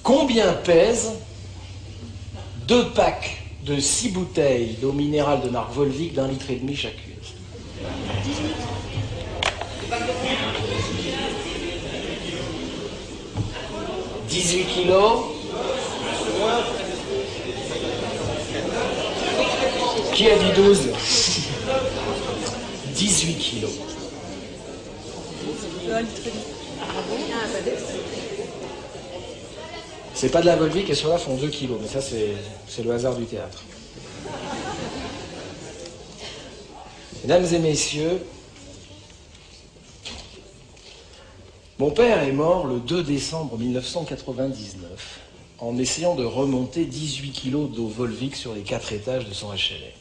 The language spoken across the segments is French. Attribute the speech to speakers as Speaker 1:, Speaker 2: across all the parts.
Speaker 1: Combien pèsent 2 packs de 6 bouteilles d'eau minérale de marque Volvic d'1,5 litre chacune? 18 kilos. Qui a dit 12? 18 kilos. C'est pas de la Volvic et ceux-là font 2 kilos, mais ça c'est le hasard du théâtre. Mesdames et messieurs, mon père est mort le 2 décembre 1999 en essayant de remonter 18 kilos d'eau Volvic sur les 4 étages de son HLM.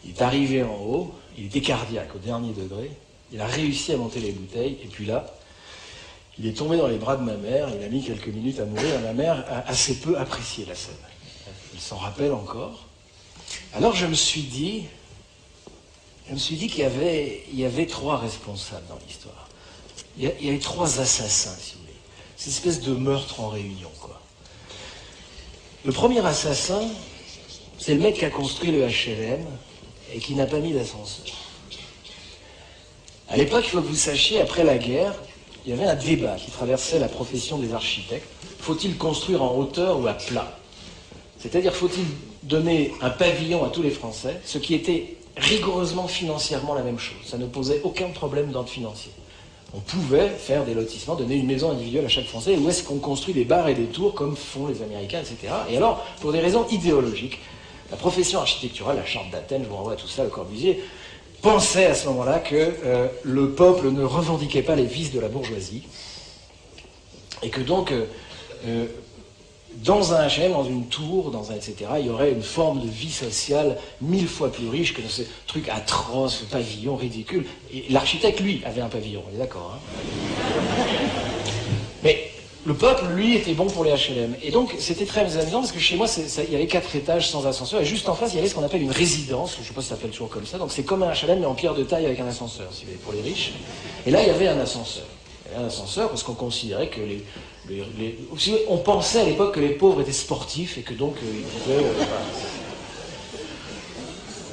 Speaker 1: Il est arrivé en haut, il était cardiaque au dernier degré, il a réussi à monter les bouteilles, et puis là, il est tombé dans les bras de ma mère, il a mis quelques minutes à mourir, ma mère a assez peu apprécié la scène. Il s'en rappelle encore. Alors je me suis dit qu'il y avait 3 responsables dans l'histoire. Il y avait 3 assassins, si vous voulez. C'est une espèce de meurtre en réunion, quoi. Le premier assassin, c'est le mec qui a construit le HLM et qui n'a pas mis d'ascenseur. À l'époque, il faut que vous sachiez, après la guerre, il y avait un débat qui traversait la profession des architectes. Faut-il construire en hauteur ou à plat? C'est-à-dire, faut-il donner un pavillon à tous les Français, ce qui était rigoureusement financièrement la même chose. Ça ne posait aucun problème d'ordre financier. On pouvait faire des lotissements, donner une maison individuelle à chaque Français, où est-ce qu'on construit des bars et des tours comme font les Américains, etc. Et alors, pour des raisons idéologiques, la profession architecturale, la charte d'Athènes, je vous renvoie à tout ça, le Corbusier, pensait à ce moment-là que le peuple ne revendiquait pas les vices de la bourgeoisie, et que donc, dans un HLM, dans une tour, dans un etc., il y aurait une forme de vie sociale 1000 fois plus riche que dans ce truc atroce, ce pavillon ridicule. Et l'architecte, lui, avait un pavillon, on est d'accord, hein? Mais le peuple, lui, était bon pour les HLM. Et donc, c'était très amusant, parce que chez moi, il y avait 4 étages sans ascenseur, et juste en face, il y avait ce qu'on appelle une résidence, je ne sais pas si ça s'appelle toujours comme ça, donc c'est comme un HLM, mais en pierre de taille avec un ascenseur, si vous voulez, pour les riches. Et là, il y avait un ascenseur. Il y avait un ascenseur, parce qu'on considérait que on pensait à l'époque que les pauvres étaient sportifs, et que donc, ils pouvaient... voilà.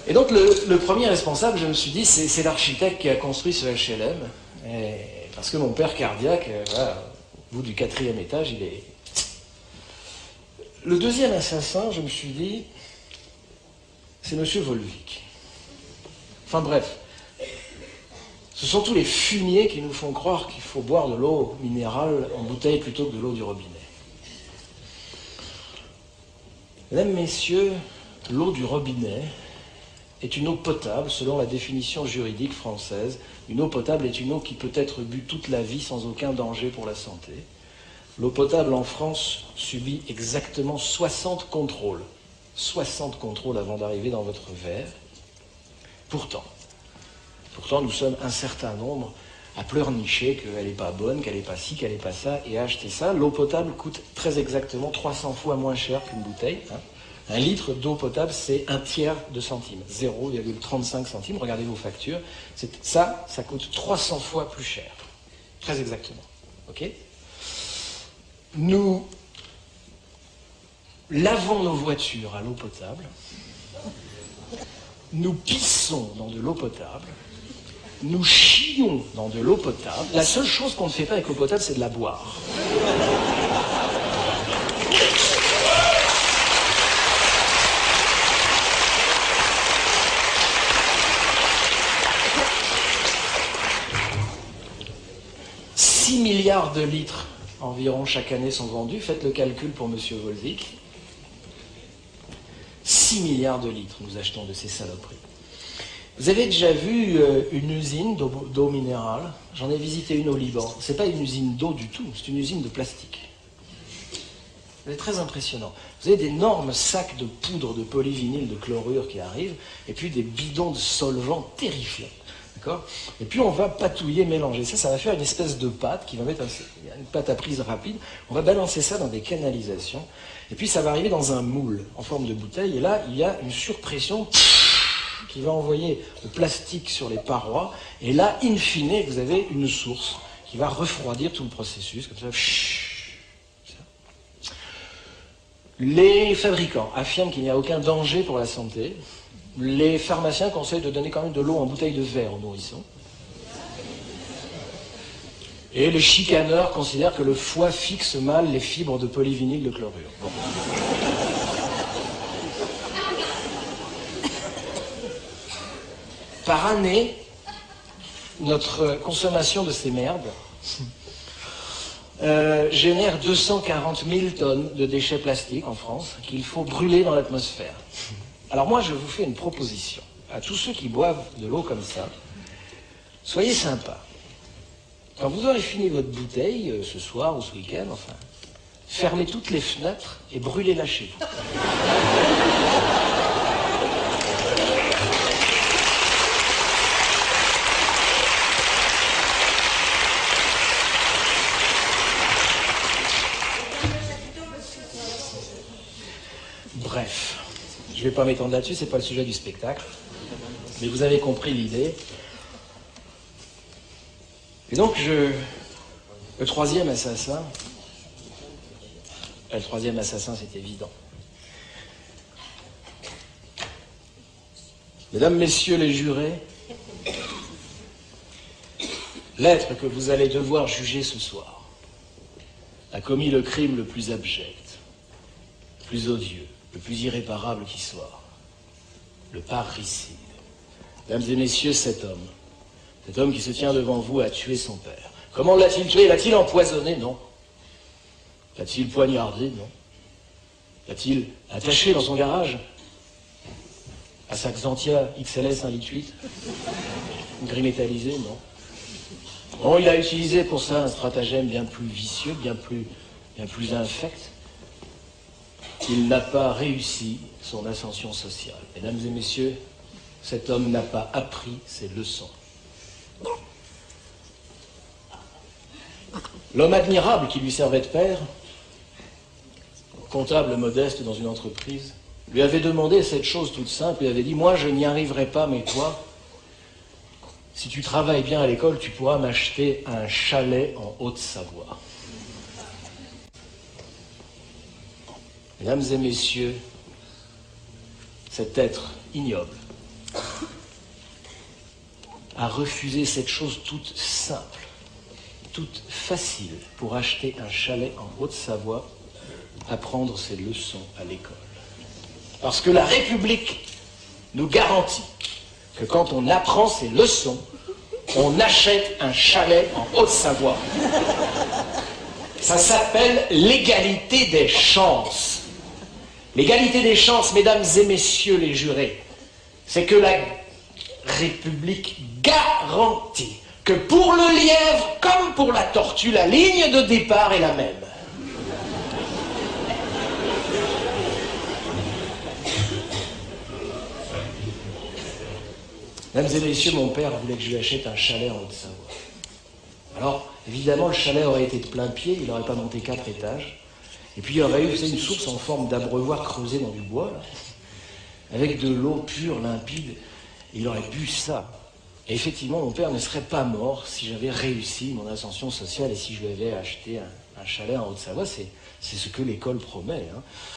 Speaker 1: Et donc, le premier responsable, je me suis dit, c'est l'architecte qui a construit ce HLM, parce que mon père cardiaque, voilà, au bout du 4e étage, il est... Le deuxième assassin, je me suis dit, c'est M. Volvic. Enfin bref, ce sont tous les fumiers qui nous font croire qu'il faut boire de l'eau minérale en bouteille plutôt que de l'eau du robinet. Mesdames, Messieurs, l'eau du robinet est une eau potable selon la définition juridique française. Une eau potable est une eau qui peut être bue toute la vie sans aucun danger pour la santé. L'eau potable en France subit exactement 60 contrôles. 60 contrôles avant d'arriver dans votre verre. Pourtant, nous sommes un certain nombre à pleurnicher qu'elle n'est pas bonne, qu'elle n'est pas ci, qu'elle n'est pas ça, et à acheter ça. L'eau potable coûte très exactement 300 fois moins cher qu'une bouteille. Hein. 1 litre d'eau potable, c'est 1/3 de centime, 0,35 centimes. Regardez vos factures. Ça coûte 300 fois plus cher. Très exactement. Ok ? Nous lavons nos voitures à l'eau potable. Nous pissons dans de l'eau potable. Nous chions dans de l'eau potable. La seule chose qu'on ne fait pas avec l'eau potable, c'est de la boire. « 6 milliards de litres environ chaque année sont vendus. Faites le calcul pour M. Volvic. 6 milliards de litres nous achetons de ces saloperies. Vous avez déjà vu une usine d'eau minérale? J'en ai visité une au Liban. C'est pas une usine d'eau du tout, c'est une usine de plastique. C'est très impressionnant. Vous avez d'énormes sacs de poudre de polyvinyl de chlorure qui arrivent, et puis des bidons de solvants terrifiants. D'accord? Et puis on va patouiller, mélanger. Ça va faire une espèce de pâte qui va mettre une pâte à prise rapide. On va balancer ça dans des canalisations, et puis ça va arriver dans un moule en forme de bouteille, et là il y a une surpression qui va envoyer le plastique sur les parois, et là, in fine, vous avez une source qui va refroidir tout le processus, comme ça. Les fabricants affirment qu'il n'y a aucun danger pour la santé. Les pharmaciens conseillent de donner quand même de l'eau en bouteille de verre aux nourrissons. Et les chicaneurs considèrent que le foie fixe mal les fibres de polyvinyl de chlorure. Bon. Par année, notre consommation de ces merdes génère 240 000 tonnes de déchets plastiques en France qu'il faut brûler dans l'atmosphère. Alors moi, je vous fais une proposition à tous ceux qui boivent de l'eau comme ça. Soyez sympas. Quand vous aurez fini votre bouteille, ce soir ou ce week-end, enfin, fermez toutes les fenêtres et brûlez-la chez vous. Bref, je ne vais pas m'étendre là-dessus, c'est pas le sujet du spectacle, mais vous avez compris l'idée. Et donc, le troisième assassin, c'est évident. Mesdames, messieurs les jurés, l'être que vous allez devoir juger ce soir a commis le crime le plus abject, le plus odieux, le plus irréparable qui soit, le parricide. Mesdames et messieurs, cet homme qui se tient devant vous a tué son père. Comment l'a-t-il tué? L'a-t-il empoisonné? Non. L'a-t-il poignardé? Non. L'a-t-il attaché dans son garage à sa Xantia XLS 1,8 litre gris métallisé? Non. Non, il a utilisé pour ça un stratagème bien plus vicieux, bien plus infect. Il n'a pas réussi son ascension sociale. Mesdames et messieurs, cet homme n'a pas appris ses leçons. L'homme admirable qui lui servait de père, comptable modeste dans une entreprise, lui avait demandé cette chose toute simple, il avait dit « Moi, je n'y arriverai pas, mais toi, si tu travailles bien à l'école, tu pourras m'acheter un chalet en Haute-Savoie. » Mesdames et messieurs, cet être ignoble a refusé cette chose toute simple, toute facile pour acheter un chalet en Haute-Savoie, apprendre ses leçons à l'école. Parce que la République nous garantit que quand on apprend ses leçons, on achète un chalet en Haute-Savoie. Ça s'appelle l'égalité des chances. L'égalité des chances, mesdames et messieurs les jurés, c'est que la République garantit que pour le lièvre comme pour la tortue, la ligne de départ est la même. Mesdames et messieurs, mon père voulait que je lui achète un chalet en Haute-Savoie. Alors, évidemment, le chalet aurait été de plein pied, il n'aurait pas monté 4 étages. Et puis il y aurait eu une source en forme d'abreuvoir creusée dans du bois, là, avec de l'eau pure, limpide. Il aurait bu ça. Et effectivement, mon père ne serait pas mort si j'avais réussi mon ascension sociale et si je lui avais acheté un chalet en Haute-Savoie. C'est ce que l'école promet. Hein.